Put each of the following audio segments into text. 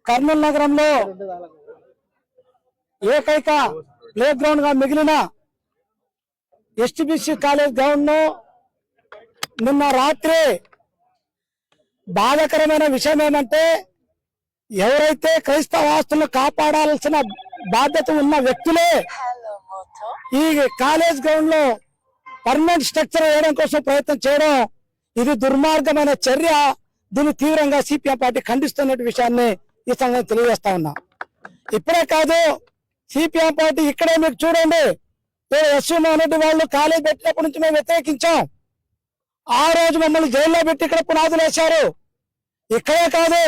కర్నూలు నగరంలో ఏకైక play ground గా మిగిలిన ఎస్టీబీసీ కాలేజ్ గ్రౌండ్ ను నిన్న రాత్రి బాధాకరమైన విషయం ఏమంటే ఎవరైతే క్రైస్తవ ఆస్తులను కాపాడాల్సిన బాధ్యత ఉన్న వ్యక్తులే ఈ కాలేజ్ గ్రౌండ్ లో పర్మనెంట్ స్ట్రక్చర్ వేయడం కోసం ప్రయత్నం చేయడం ఇది దుర్మార్గమైన చర్య. దీన్ని తీవ్రంగా సిపిఎం పార్టీ ఖండిస్తున్న విషయాన్ని ఈ సంగతి తెలియజేస్తా ఉన్నా. ఇప్పుడే కాదు, సిపిఎం పార్టీ ఇక్కడే మీకు చూడండి, ఎస్వి మోహన్ రెడ్డి వాళ్ళు కాలేజ్ పెట్టినప్పటి నుంచి మేము వ్యతిరేకించాం. ఆ రోజు మమ్మల్ని జైల్లో పెట్టి ఇక్కడ పునాదులు వేశారు. ఇక్కడే కాదు,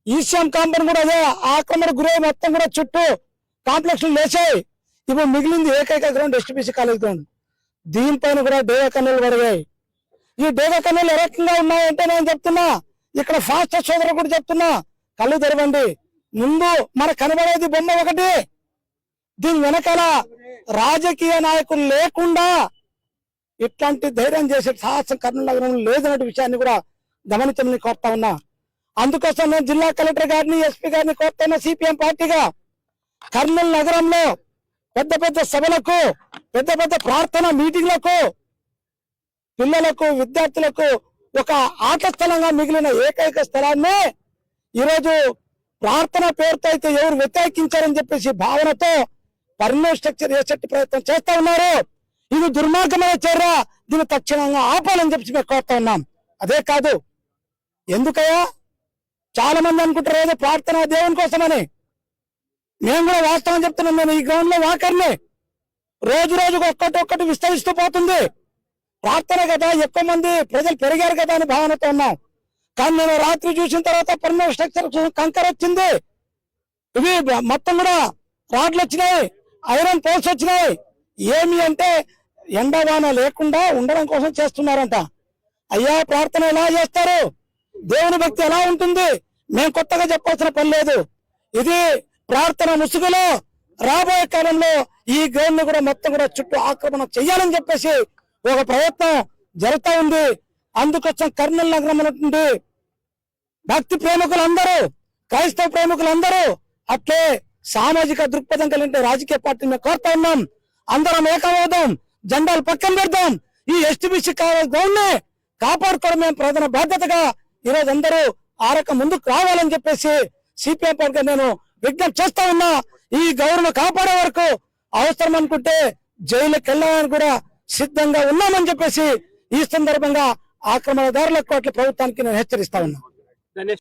ఈసీఎం కాంపౌండ్ కూడా అదే ఆక్రమణ గురై మొత్తం కూడా చుట్టూ కాంప్లెక్స్లు లేచాయి. ఇప్పుడు మిగిలింది ఏకైక గ్రౌండ్ ఎస్టీబీసీ కాలేజ్ గ్రౌండ్. దీనిపైన కూడా డేగ కన్నులు పడిగాయి. ఈ డేగ కన్నులు ఏ రకంగా ఉన్నాయంటే నేను చెప్తున్నా, ఇక్కడ ఫాస్ట్ సోదరు కూడా చెప్తున్నా, కళ్ళు తెరవండి. ముందు మనకు కనబడేది బొమ్మ ఒకటి, దీని వెనకాల రాజకీయ నాయకులు లేకుండా ఇట్లాంటి ధైర్యం చేసే సాహసం కర్నూలు నగరంలో లేదనే విషయాన్ని కూడా గమనించమని కోరుతా ఉన్నా. అందుకోసం నేను జిల్లా కలెక్టర్ గారిని, ఎస్పీ గారిని కోరుతున్నా, సిపిఎం పార్టీగా కర్నూలు నగరంలో పెద్ద పెద్ద సభలకు, పెద్ద పెద్ద ప్రార్థన మీటింగ్లకు, పిల్లలకు, విద్యార్థులకు ఒక ఆట స్థలంగా మిగిలిన ఏకైక స్థలాన్ని ఈరోజు ప్రార్థన పేరుతో అయితే ఎవరు వ్యతిరేకించారని చెప్పేసి భావనతో పర్మనెంట్ స్ట్రక్చర్ వేసే ప్రయత్నం చేస్తా ఉన్నారు. ఇది దుర్మార్గమైన చర్య. దీన్ని తక్షణంగా ఆపాలని చెప్పి మేము కోరుతా ఉన్నాం. అదే కాదు, ఎందుకయ్యా చాలా మంది అనుకుంటారు ఏదో ప్రార్థన దేవుని కోసమని. మేము కూడా వాస్తవం చెప్తున్నాం. నేను ఈ గ్రౌండ్ లో వాకర్ని, రోజు రోజుకు ఒక్కటి విస్తరిస్తూ పోతుంది. ప్రార్థన కదా, ఎక్కువ మంది ప్రజలు పెరిగారు కదా అని భావనతో ఉన్నాం. కానీ నేను రాత్రి చూసిన తర్వాత పర్మనెంట్ స్ట్రక్చర్ కంకర వచ్చింది, ఇవి మొత్తం కూడా రాడ్లు వచ్చినాయి, ఐరన్ పోల్స్ వచ్చినాయి. ఏమి అంటే ఎండవాన లేకుండా ఉండడం కోసం చేస్తున్నారంట. అయ్యా, ప్రార్థన ఎలా చేస్తారు, దేవుని భక్తి ఎలా ఉంటుంది, మేము కొత్తగా చెప్పాల్సిన పని లేదు. ఇది ప్రార్థన ముసుగులో రాబోయే కాలంలో ఈ గ్రౌండ్ ను కూడా మొత్తం కూడా చుట్టూ ఆక్రమణ చేయాలని చెప్పేసి ఒక ప్రయత్నం జరుగుతూ ఉంది. అందుకోసం కర్నూలు నగరం ఉన్నటువంటి భక్తి ప్రేమికులందరూ, క్రైస్తవ ప్రేమికులందరూ, అట్లే సామాజిక దృక్పథం కలిగిన రాజకీయ పార్టీని కోరుతా ఉన్నాం. అందరం ఏకమవుదాం, జెండాలు పక్కన పెడదాం. ఈ ఎస్టీబీసీ గ్రౌండ్ ని కాపాడుకోవడం మేము ప్రధాన బాధ్యతగా ఈరోజు అందరూ ఆరక ముందుకు రావాలని చెప్పేసి సిపిఎం పార్టీగా నేను విజ్ఞప్తి చేస్తా ఉన్నా. ఈ గౌరవం కాపాడే వరకు అవసరం అనుకుంటే జైలుకి వెళ్ళాలని కూడా సిద్ధంగా ఉన్నామని చెప్పేసి ఈ సందర్భంగా ఆక్రమణదారులకు ప్రభుత్వానికి నేను హెచ్చరిస్తా ఉన్నా.